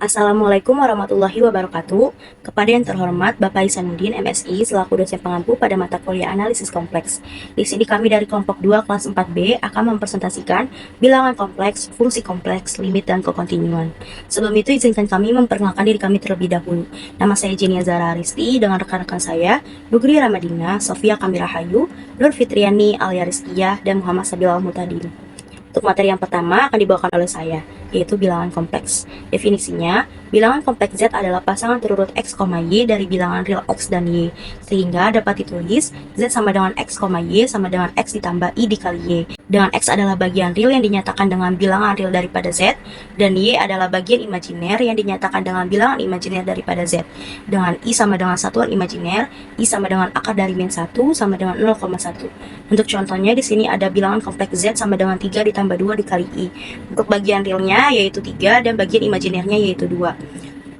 Assalamualaikum warahmatullahi wabarakatuh. Kepada yang terhormat Bapak Isanuddin MSI selaku dosen pengampu pada mata kuliah analisis kompleks. Di sini kami dari kelompok 2 kelas 4B akan mempresentasikan bilangan kompleks, fungsi kompleks, limit dan kekontinuan. Sebelum itu izinkan kami memperkenalkan diri kami terlebih dahulu. Nama saya Jenia Zara Aristi dengan rekan-rekan saya Nugri Ramadina, Sofia Kamirahayu, Nur Fitriani Alia Rizkiyah, dan Muhammad Sabil Al-Mutadin. Untuk materi yang pertama akan dibawakan oleh saya, yaitu bilangan kompleks. Definisinya, bilangan kompleks Z adalah pasangan terurut X, Y dari bilangan real X dan Y, sehingga dapat ditulis Z sama dengan X, Y sama dengan X ditambah I dikali Y. Dengan X adalah bagian real yang dinyatakan dengan bilangan real daripada Z, dan Y adalah bagian imajiner yang dinyatakan dengan bilangan imajiner daripada Z. Dengan I sama dengan satuan imajiner, I sama dengan akar dari min 1 sama dengan 0,1. Untuk contohnya di sini ada bilangan kompleks Z sama dengan 3 ditambah 2 dikali I. Untuk bagian realnya yaitu 3 dan bagian imajinernya yaitu 2.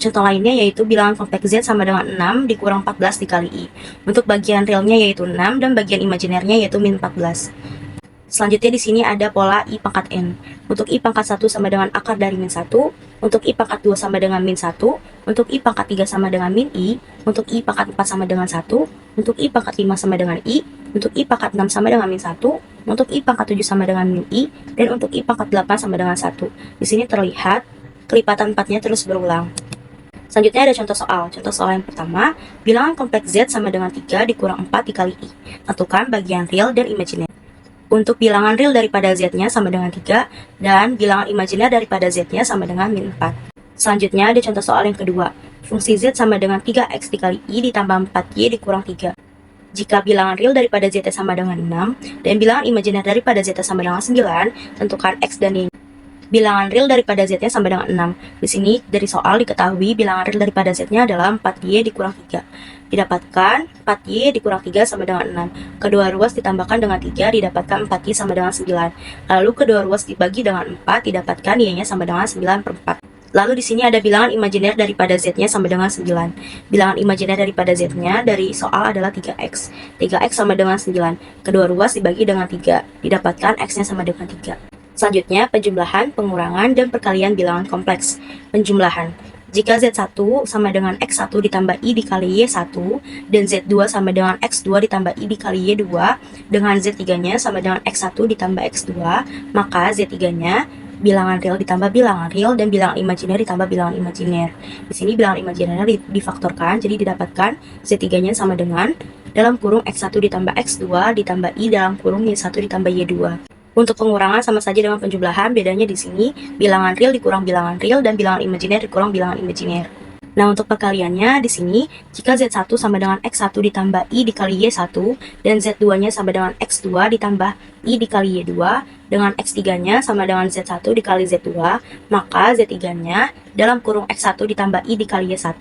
Contoh lainnya yaitu bilangan kompleks Z sama dengan 6 dikurang 14 dikali I. Untuk bagian realnya yaitu 6 dan bagian imajinernya yaitu min 14. Selanjutnya di sini ada pola I pangkat N. Untuk I pangkat 1 sama dengan akar dari min 1, untuk I pangkat 2 sama dengan min 1, untuk I pangkat 3 sama dengan min I, untuk I pangkat 4 sama dengan 1, untuk I pangkat 5 sama dengan I, untuk I pangkat 6 sama dengan min 1, untuk I pangkat 7 sama dengan min I, dan untuk I pangkat 8 sama dengan 1. Di sini terlihat kelipatan 4-nya terus berulang. Selanjutnya ada contoh soal. Contoh soal yang pertama, bilangan kompleks Z sama dengan 3 dikurang 4 dikali I. Tentukan bagian real dan imajiner. Untuk bilangan real daripada Z-nya sama dengan 3, dan bilangan imajiner daripada Z-nya sama dengan min 4. Selanjutnya ada contoh soal yang kedua. Fungsi Z sama dengan 3X dikali I ditambah 4Y dikurang 3. Jika bilangan real daripada Z sama dengan 6, dan bilangan imajiner daripada Z sama dengan 9, tentukan X dan Y. Bilangan real daripada Z-nya sama dengan 6. Di sini dari soal diketahui bilangan real daripada Z-nya adalah 4Y dikurang 3. Didapatkan 4Y dikurang 3 sama dengan 6. Kedua ruas ditambahkan dengan 3 didapatkan 4Y sama dengan 9. Lalu kedua ruas dibagi dengan 4 didapatkan Y-nya sama dengan 9/4. Lalu di sini ada bilangan imajiner daripada Z-nya sama dengan 9. Bilangan imajiner daripada Z-nya dari soal adalah 3X. 3X sama dengan 9. Kedua ruas dibagi dengan 3 didapatkan X-nya sama dengan 3. Selanjutnya, penjumlahan, pengurangan, dan perkalian bilangan kompleks. Penjumlahan. Jika Z1 sama dengan X1 ditambah I dikali Y1, dan Z2 sama dengan X2 ditambah I dikali Y2, dengan Z3-nya sama dengan X1 ditambah X2, maka Z3-nya bilangan real ditambah bilangan real, dan bilangan imajiner ditambah bilangan imajiner. Di sini bilangan imajinernya difaktorkan, jadi didapatkan Z3-nya sama dengan dalam kurung X1 ditambah X2 ditambah I dalam kurung Y1 ditambah Y2. Untuk pengurangan sama saja dengan penjumlahan, bedanya di sini bilangan real dikurang bilangan real dan bilangan imajiner dikurang bilangan imajiner. Nah, untuk perkaliannya di sini jika Z1 sama dengan X1 ditambah I dikali Y1 dan Z2-nya sama dengan X2 ditambah I dikali Y2 dengan X3-nya sama dengan Z1 dikali Z2, maka Z3-nya dalam kurung X1 ditambah I dikali Y1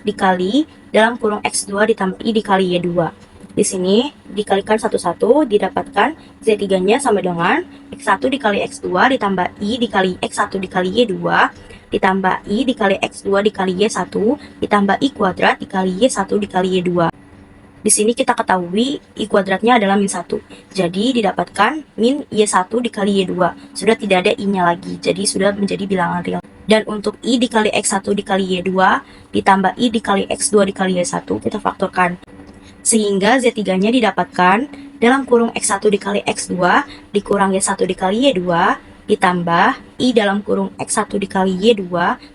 dikali dalam kurung X2 ditambah I dikali Y2. Di sini dikalikan satu-satu didapatkan Z3-nya sama dengan X1 dikali X2 ditambah I dikali X1 dikali Y2 ditambah I dikali X2 dikali Y1 ditambah I kuadrat dikali Y1 dikali Y2. Di sini kita ketahui I kuadratnya adalah min 1. Jadi didapatkan min Y1 dikali Y2. Sudah tidak ada I-nya lagi, jadi sudah menjadi bilangan real. Dan untuk I dikali X1 dikali Y2 ditambah I dikali X2 dikali Y1 kita faktorkan. Sehingga Z3-nya didapatkan dalam kurung X1 dikali X2 dikurang Y1 dikali Y2 ditambah I dalam kurung X1 dikali Y2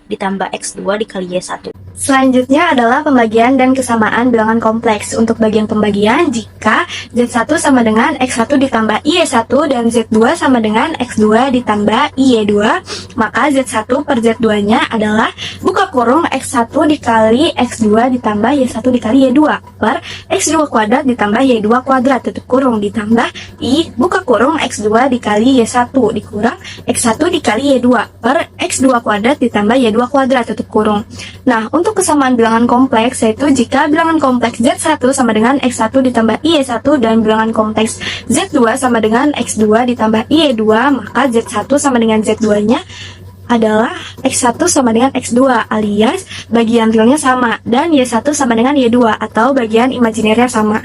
ditambah X2 dikali Y1. Selanjutnya adalah pembagian dan kesamaan bilangan kompleks. Untuk bagian pembagian, jika Z1 sama dengan X1 ditambah Y1 dan Z2 sama dengan X2 ditambah Y2, maka Z1 per Z2-nya adalah buka kurung X1 dikali X2 ditambah Y1 dikali Y2 per X2 kuadrat ditambah Y2 kuadrat tutup kurung ditambah I buka kurung X2 dikali Y1 dikurang X1 dikali Y2 per X2 kuadrat ditambah Y2 kuadrat tutup kurung. Nah, untuk kesamaan bilangan kompleks yaitu jika bilangan kompleks Z1 sama dengan X1 ditambah Y1 dan bilangan kompleks Z2 sama dengan X2 ditambah Y2, maka Z1 sama dengan Z2-nya adalah X1 sama dengan X2 alias bagian realnya sama dan Y1 sama dengan Y2 atau bagian imajinernya sama.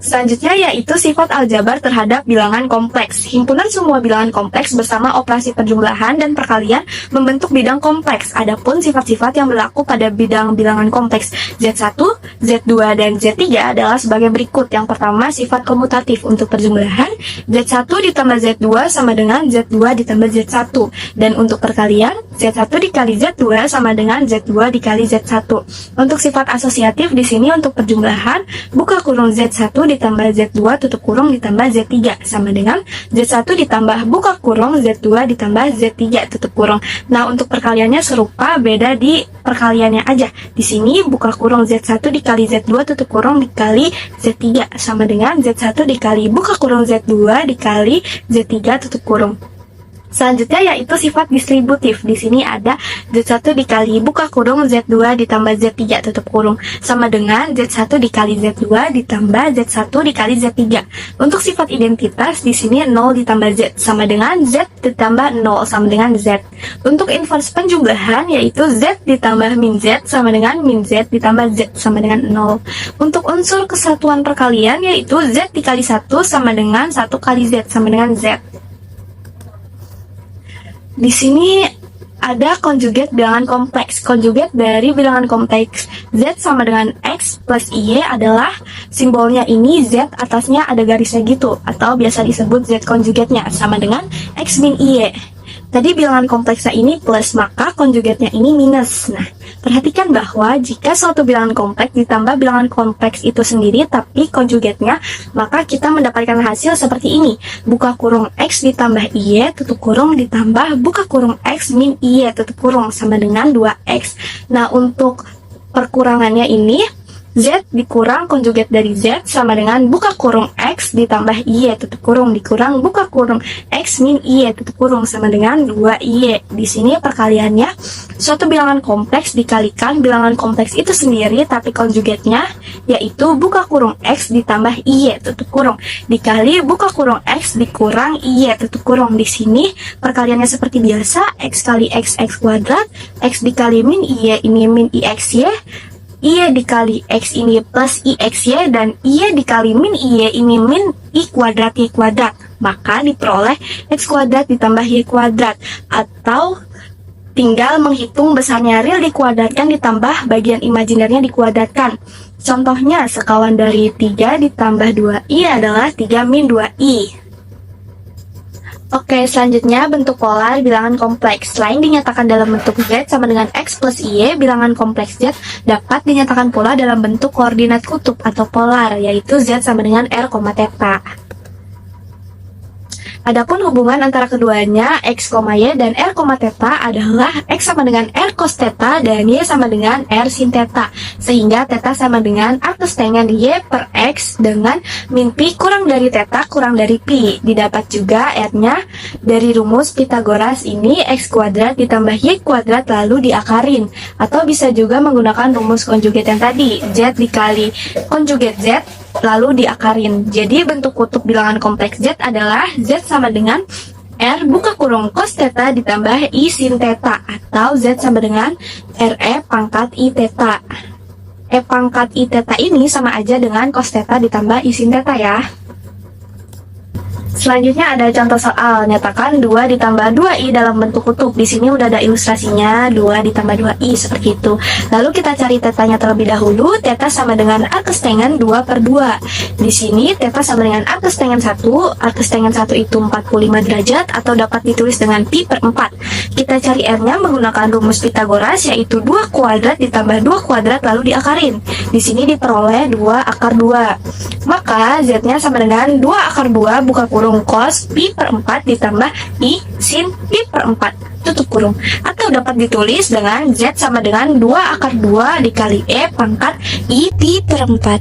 Selanjutnya yaitu sifat aljabar terhadap bilangan kompleks. Himpunan semua bilangan kompleks bersama operasi perjumlahan dan perkalian membentuk bidang kompleks. Adapun sifat-sifat yang berlaku pada bidang bilangan kompleks Z1, Z2, dan Z3 adalah sebagai berikut. Yang pertama, sifat komutatif untuk perjumlahan. Z1 ditambah Z2 sama dengan Z2 ditambah Z1. Dan untuk perkalian, Z1 dikali Z2 sama dengan Z2 dikali Z1. Untuk sifat asosiatif di sini untuk perjumlahan, buka kurung Z1 ditambah Z2 tutup kurung ditambah Z3 sama dengan Z1 ditambah buka kurung Z2 ditambah Z3 tutup kurung. Nah, untuk perkaliannya serupa, beda di perkaliannya aja. Di sini buka kurung Z1 dikali Z2 tutup kurung dikali Z3 sama dengan Z1 dikali buka kurung Z2 dikali Z3 tutup kurung. Selanjutnya yaitu sifat distributif. Di sini ada Z1 dikali buka kurung Z2 ditambah Z3 tutup kurung sama dengan Z1 dikali Z2 ditambah Z1 dikali Z3. Untuk sifat identitas di sini 0 ditambah Z sama dengan Z ditambah 0 sama dengan Z. Untuk inverse penjumlahan yaitu Z ditambah min Z sama dengan min Z ditambah Z sama dengan 0. Untuk unsur kesatuan perkalian yaitu Z dikali 1 sama dengan 1 kali Z sama dengan Z. Di sini ada konjugat bilangan kompleks. Konjugat dari bilangan kompleks Z sama dengan X plus Y adalah simbolnya ini Z, atasnya ada garisnya gitu, atau biasa disebut Z konjugatnya sama dengan X min Y. Tadi bilangan kompleksnya ini plus, maka konjugatnya ini minus. Nah, perhatikan bahwa jika suatu bilangan kompleks ditambah bilangan kompleks itu sendiri tapi konjugatnya, maka kita mendapatkan hasil seperti ini. Buka kurung X ditambah Y tutup kurung ditambah buka kurung X min Y tutup kurung sama dengan 2X. Nah, untuk perkurangannya ini Z dikurang konjugat dari Z sama dengan buka kurung X ditambah Y tutup kurung dikurang buka kurung X min Y tutup kurung sama dengan 2Y. Di sini perkaliannya suatu bilangan kompleks dikalikan bilangan kompleks itu sendiri tapi konjugatnya yaitu buka kurung X ditambah Y tutup kurung dikali buka kurung X dikurang Y tutup kurung. Di sini perkaliannya seperti biasa, X kali X kuadrat, X dikali min Y ini min IXY, Y dikali X ini plus IXY, dan Y dikali min Y ini min Y kuadrat Y kuadrat. Maka diperoleh X kuadrat ditambah Y kuadrat, atau tinggal menghitung besarnya real dikuadratkan ditambah bagian imajinernya dikuadratkan. Contohnya, sekawan dari 3 ditambah 2i adalah 3 min 2i. Oke, selanjutnya bentuk polar bilangan kompleks. Selain dinyatakan dalam bentuk Z sama dengan X plus Y, bilangan kompleks Z dapat dinyatakan pula dalam bentuk koordinat kutub atau polar, yaitu Z sama dengan R, theta. Adapun hubungan antara keduanya, X, Y, dan R, theta adalah X sama dengan R cos theta dan Y sama dengan R sin theta. Sehingga theta sama dengan arctangen Y per X dengan min pi kurang dari theta kurang dari pi. Didapat juga R-nya dari rumus Pythagoras ini, X kuadrat ditambah Y kuadrat lalu diakarin. Atau bisa juga menggunakan rumus konjugat yang tadi, Z dikali konjugat Z lalu diakarin. Jadi bentuk kutub bilangan kompleks Z adalah Z sama dengan R buka kurung cos theta ditambah I sin theta, atau Z sama dengan RE pangkat I theta. E pangkat I theta ini sama aja dengan cos theta ditambah I sin theta ya. Selanjutnya ada contoh soal, nyatakan 2 ditambah 2i dalam bentuk kutub. Di sini udah ada ilustrasinya, 2 ditambah 2i seperti itu. Lalu kita cari tetanya terlebih dahulu. Theta sama dengan arctangen 2 per 2. Di sini theta sama dengan arctangen 1. Arctangen 1 itu 45 derajat atau dapat ditulis dengan pi per 4. Kita cari R-nya menggunakan rumus Pythagoras, yaitu 2 kuadrat ditambah 2 kuadrat lalu diakarin. Di sini diperoleh 2 akar 2. Maka Z-nya sama dengan 2 akar 2 buka kurung cos pi per 4 ditambah I sin pi per 4 tutup kurung, atau dapat ditulis dengan Z sama dengan 2 akar 2 dikali E pangkat I pi per 4.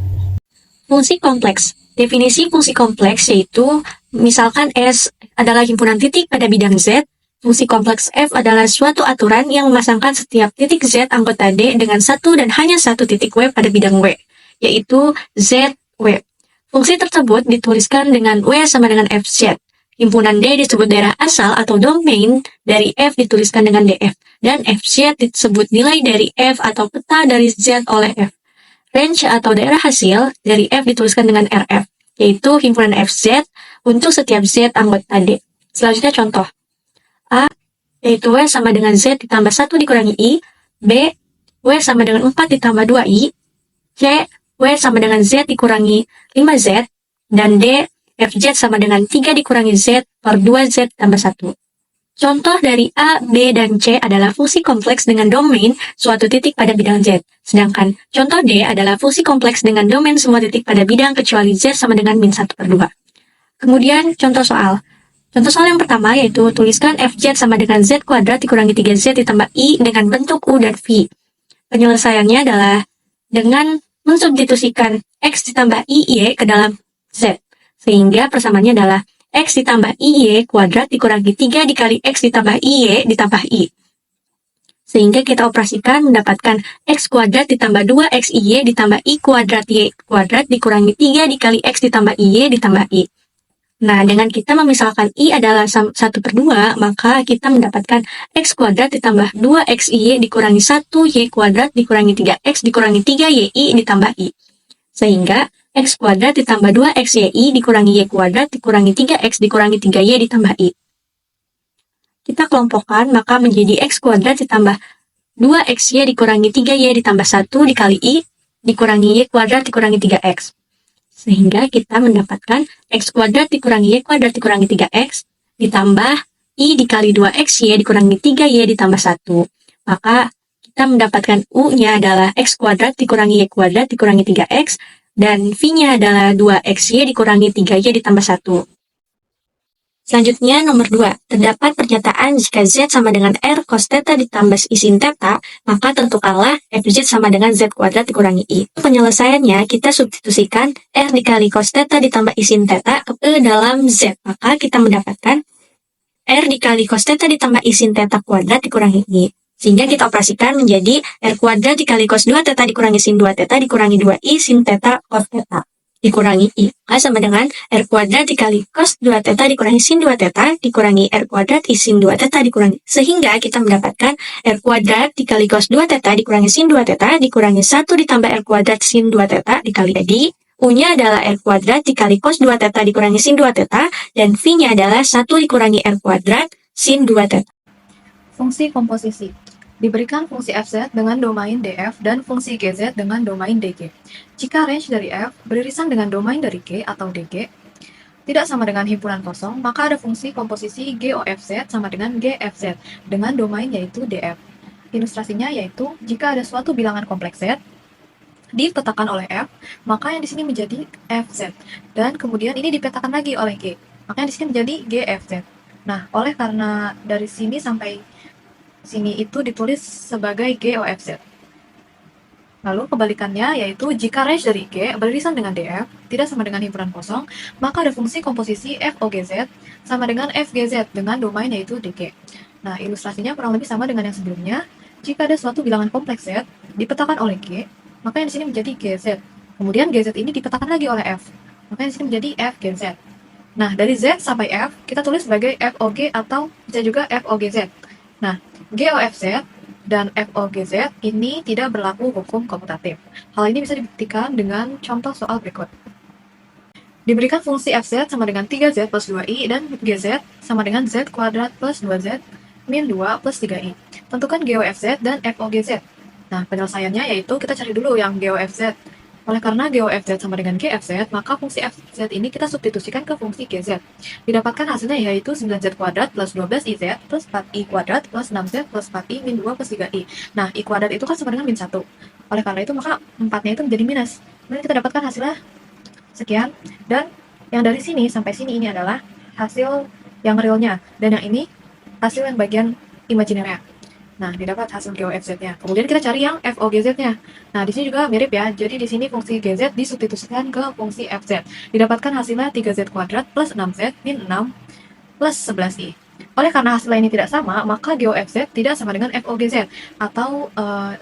Fungsi kompleks. Definisi fungsi kompleks yaitu misalkan S adalah himpunan titik pada bidang Z, fungsi kompleks F adalah suatu aturan yang memasangkan setiap titik Z anggota D dengan satu dan hanya satu titik W pada bidang W, yaitu ZW. Fungsi tersebut dituliskan dengan W sama dengan FZ. Himpunan D disebut daerah asal atau domain dari F dituliskan dengan DF. Dan FZ disebut nilai dari F atau peta dari Z oleh F. Range atau daerah hasil dari F dituliskan dengan RF. yaitu himpunan FZ untuk setiap Z anggota D. Selanjutnya contoh. A, yaitu W sama dengan Z ditambah 1 dikurangi I. B, W sama dengan 4 ditambah 2I. C, W sama dengan Z dikurangi 5Z. Dan D, FZ sama dengan 3 dikurangi Z per 2Z tambah 1. Contoh dari A, B, dan C adalah fungsi kompleks dengan domain suatu titik pada bidang Z. Sedangkan contoh D adalah fungsi kompleks dengan domain semua titik pada bidang kecuali Z sama dengan min 1 per 2. Kemudian contoh soal. Contoh soal yang pertama yaitu tuliskan FZ sama dengan Z kuadrat dikurangi 3Z ditambah I dengan bentuk U dan V. Penyelesaiannya adalah dengan mensubstitusikan X ditambah IY ke dalam Z. Sehingga persamaannya adalah X ditambah IY kuadrat dikurangi 3 dikali X ditambah IY ditambah I. Sehingga kita operasikan mendapatkan X kuadrat ditambah 2XIY ditambah I kuadrat Y kuadrat dikurangi 3 dikali X ditambah IY ditambah I. Nah, dengan kita memisalkan I adalah 1 per 2, maka kita mendapatkan X kuadrat ditambah 2XIY dikurangi 1 Y kuadrat dikurangi 3X dikurangi 3YI ditambah I. Sehingga X kuadrat ditambah 2XYI dikurangi Y kuadrat dikurangi 3X dikurangi 3Y ditambah I. Kita kelompokkan, maka menjadi X kuadrat ditambah 2XY dikurangi 3Y ditambah 1 dikali I dikurangi Y kuadrat dikurangi 3X. Sehingga kita mendapatkan X kuadrat dikurangi Y kuadrat dikurangi 3X ditambah I dikali 2XY dikurangi 3Y ditambah 1. Maka kita mendapatkan U-nya adalah X kuadrat dikurangi Y kuadrat dikurangi 3X dan V-nya adalah 2XY dikurangi 3Y ditambah 1. Selanjutnya nomor 2. Terdapat pernyataan jika Z sama dengan R cos theta ditambah I sin theta, maka tentukanlah FZ sama dengan Z kuadrat dikurangi I. Penyelesaiannya kita substitusikan R dikali cos theta ditambah I sin theta ke dalam Z. Maka kita mendapatkan R dikali cos theta ditambah I sin theta kuadrat dikurangi I. Sehingga kita operasikan menjadi R kuadrat dikali cos 2 theta dikurangi sin 2 theta dikurangi 2I sin theta cos theta dikurangi I. Maka sama dengan R kuadrat dikali cos 2 theta dikurangi sin 2 theta dikurangi R kuadrat I sin 2 theta dikurangi. Sehingga kita mendapatkan R kuadrat dikali cos 2 theta dikurangi sin 2 theta dikurangi 1 ditambah R kuadrat sin 2 theta dikali jadi U-nya adalah R kuadrat dikali cos 2 theta dikurangi sin 2 theta dan V-nya adalah 1 dikurangi R kuadrat sin 2 theta. Fungsi komposisi. Diberikan fungsi FZ dengan domain DF dan fungsi GZ dengan domain DG. Jika range dari F beririsan dengan domain dari G atau DG tidak sama dengan himpunan kosong, maka ada fungsi komposisi GOFZ sama dengan GFZ dengan domain yaitu DF. Ilustrasinya yaitu jika ada suatu bilangan kompleks Z dipetakan oleh F, maka yang di sini menjadi FZ dan kemudian ini dipetakan lagi oleh G, maka yang di sini menjadi GFZ. Nah, oleh karena dari sini sampai sini itu ditulis sebagai GOFZ. Lalu kebalikannya yaitu jika range dari G beririsan dengan DF tidak sama dengan himpunan kosong, maka ada fungsi komposisi FOGZ sama dengan FGZ dengan domain yaitu DG. Nah, ilustrasinya kurang lebih sama dengan yang sebelumnya. Jika ada suatu bilangan kompleks Z dipetakan oleh G, maka yang di sini menjadi GZ. Kemudian GZ ini dipetakan lagi oleh F, maka yang di sini menjadi FGZ. Nah, dari Z sampai F kita tulis sebagai FOG atau bisa juga FOGZ. Nah, GOFZ dan FOGZ ini tidak berlaku hukum komutatif. Hal ini bisa dibuktikan dengan contoh soal berikut. Diberikan fungsi FZ sama dengan 3Z plus 2I dan GZ sama dengan Z kuadrat plus 2Z min 2 plus 3I. Tentukan GOFZ dan FOGZ. Nah, penyelesaiannya yaitu kita cari dulu yang GOFZ. Oleh karena GOFZ sama dengan GFZ, maka fungsi FZ ini kita substitusikan ke fungsi GZ. Didapatkan hasilnya yaitu 9Z kuadrat plus 12IZ plus 4I kuadrat plus 6Z plus 4I min 2 plus 3I. Nah, I kuadrat itu kan sama dengan min 1. Oleh karena itu, maka 4-nya itu menjadi minus. Kemudian kita dapatkan hasilnya sekian. Dan yang dari sini sampai sini ini adalah hasil yang realnya. Dan yang ini hasil yang bagian imajinernya. Nah, didapat hasil GOFZ-nya. Kemudian kita cari yang FOGZ-nya. Nah, di sini juga mirip ya. Jadi di sini fungsi GZ disubstitusikan ke fungsi FZ. Didapatkan hasilnya 3Z kuadrat plus 6Z min 6 plus 11I. Oleh karena hasilnya ini tidak sama, maka GOFZ tidak sama dengan FOGZ atau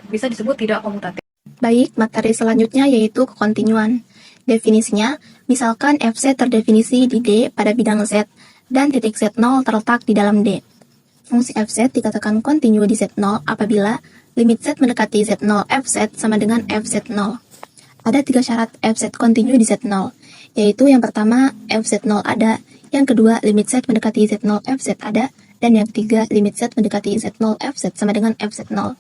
bisa disebut tidak komutatif. Baik, materi selanjutnya yaitu kekontinuan. Definisinya, misalkan FZ terdefinisi di D pada bidang Z dan titik Z0 terletak di dalam D. Fungsi FZ dikatakan kontinu di Z0 apabila limit Z mendekati Z0 FZ sama dengan FZ0. Ada 3 syarat FZ kontinu di Z0. yaitu yang pertama fz0 ada, yang kedua limit z mendekati z0 fz ada, dan yang ketiga limit z mendekati z0 fz sama dengan fz0.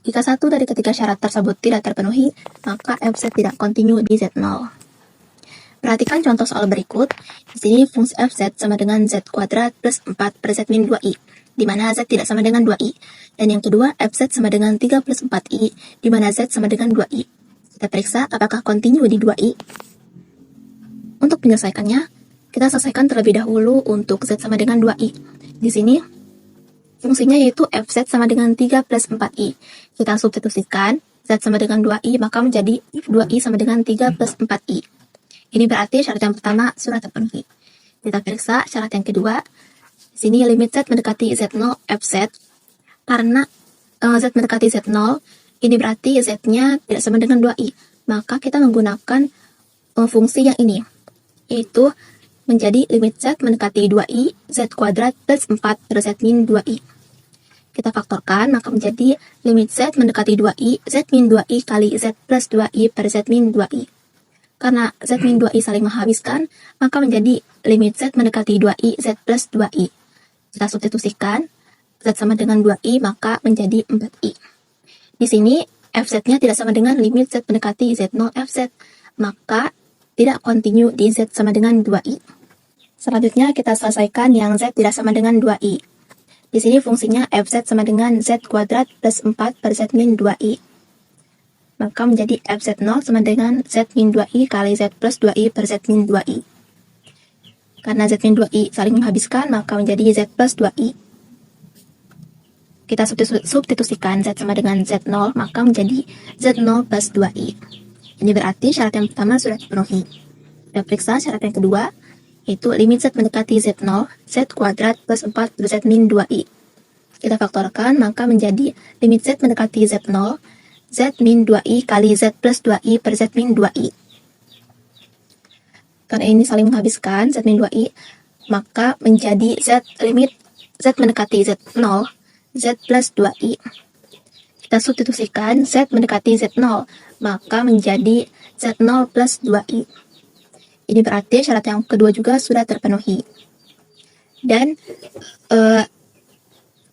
Jika satu dari ketiga syarat tersebut tidak terpenuhi, maka fz tidak kontinu di z0. Perhatikan contoh soal berikut. Di sini fungsi fz sama dengan z kuadrat plus 4 per z min 2i, di mana z tidak sama dengan 2i. Dan yang kedua, fz sama dengan 3 plus 4i, di mana z sama dengan 2i. Kita periksa apakah kontinu di 2i. Untuk menyelesaikannya, kita selesaikan terlebih dahulu untuk z sama dengan 2i. Di sini, fungsinya yaitu fz sama dengan 3 plus 4i. Kita substitusikan, z sama dengan 2i, maka menjadi 2i sama dengan 3 plus 4i. Ini berarti syarat yang pertama sudah terpenuhi. Kita periksa syarat yang kedua. Di sini limit z mendekati z0 fz. Karena z mendekati z0, ini berarti z-nya tidak sama dengan 2i. Maka kita menggunakan fungsi yang ini, yaitu menjadi limit z mendekati 2i, z kuadrat plus 4 per z min 2i. Kita faktorkan, maka menjadi limit z mendekati 2i, z min 2i kali z plus 2i per z min 2i. Karena z min 2i saling menghabiskan, maka menjadi limit z mendekati 2i, z plus 2i. Kita substitusikan, z sama dengan 2i, maka menjadi 4i. Di sini, fz-nya tidak sama dengan limit z mendekati z0 fz, maka tidak kontinu di z sama dengan 2i. Selanjutnya, kita selesaikan yang z tidak sama dengan 2i. Di sini fungsinya fz sama dengan z kuadrat plus 4 per z min 2i. Maka menjadi fz0 sama dengan z min 2i kali z plus 2i per z min 2i. Karena z min 2i saling menghabiskan, maka menjadi z plus 2i. Kita substitusikan z sama dengan z0, maka menjadi z0 plus 2i. Ini berarti syarat yang pertama sudah terpenuhi. Kita periksa syarat yang kedua, yaitu limit z mendekati z0, z kuadrat plus 4 per z min 2i. Kita faktorkan, maka menjadi limit z mendekati z0, z min 2i kali z plus 2i per z min 2i. Karena ini saling menghabiskan, z min 2i, maka menjadi limit z mendekati z0, z plus 2i. Kita substitusikan z mendekati z0, maka menjadi z0 plus 2i. Ini berarti syarat yang kedua juga sudah terpenuhi. Dan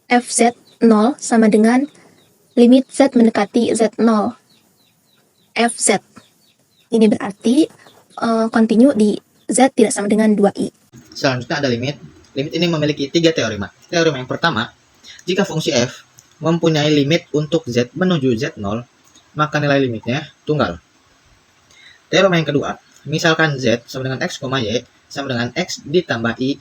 fz0 sama dengan limit z mendekati z0 fz. Ini berarti kontinu di z tidak sama dengan 2i. Selanjutnya ada limit. Limit ini memiliki 3 teorema. Teorema yang pertama, jika fungsi f mempunyai limit untuk z menuju z0, maka nilai limitnya tunggal. Teorema yang kedua, misalkan z sama dengan x, y sama dengan x ditambah i,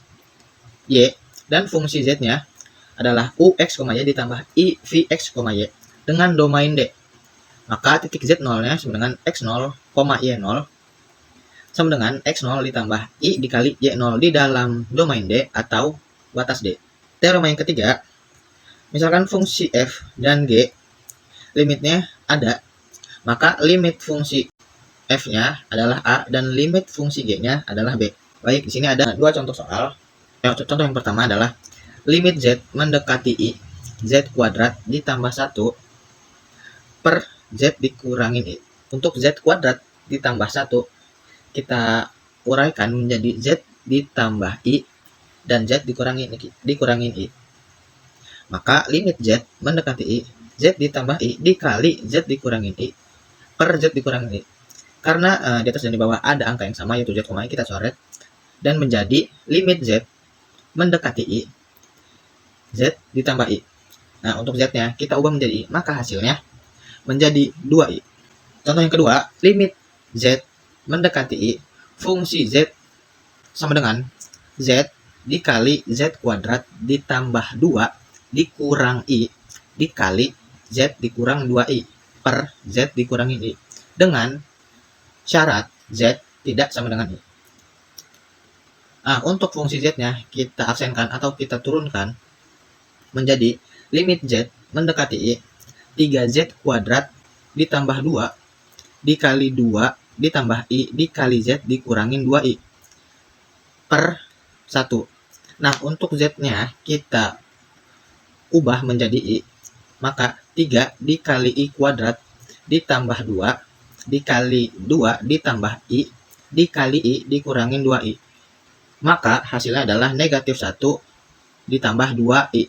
y, dan fungsi z-nya adalah ux, y ditambah i, vx, y dengan domain D. Maka titik z0-nya sama dengan x0, y0 sama dengan x0 ditambah i dikali y0 di dalam domain D atau batas D. Teorema yang ketiga, misalkan fungsi f dan g limitnya ada, maka limit fungsi f-nya adalah a dan limit fungsi g-nya adalah b. Baik, di sini ada dua contoh soal. Contoh yang pertama adalah limit z mendekati i, z kuadrat ditambah 1 per z dikurangin i. Untuk z kuadrat ditambah 1, kita uraikan menjadi z ditambah i dan z dikurangin i. Maka limit z mendekati i, z ditambah i dikali z dikurangin i per z dikurangin i. Karena di atas dan di bawah ada angka yang sama, yaitu z, kita coret, dan menjadi limit z mendekati i, z ditambah i. Nah, untuk z-nya kita ubah menjadi i, maka hasilnya menjadi 2i. Contoh yang kedua, limit z mendekati i, fungsi z sama dengan z dikali z kuadrat ditambah 2 dikurang i dikali z dikurang 2i per z dikurangi i, dengan syarat z tidak sama dengan i. Nah, untuk fungsi z-nya kita aksenkan atau kita turunkan menjadi limit z mendekati i 3z kuadrat ditambah 2 dikali 2 ditambah i dikali z dikurangin 2i per 1. Nah, untuk z-nya kita ubah menjadi i, maka 3 dikali i kuadrat ditambah 2 dikali 2 ditambah i dikali I dikurangin 2I. Maka hasilnya adalah negatif 1 ditambah 2I.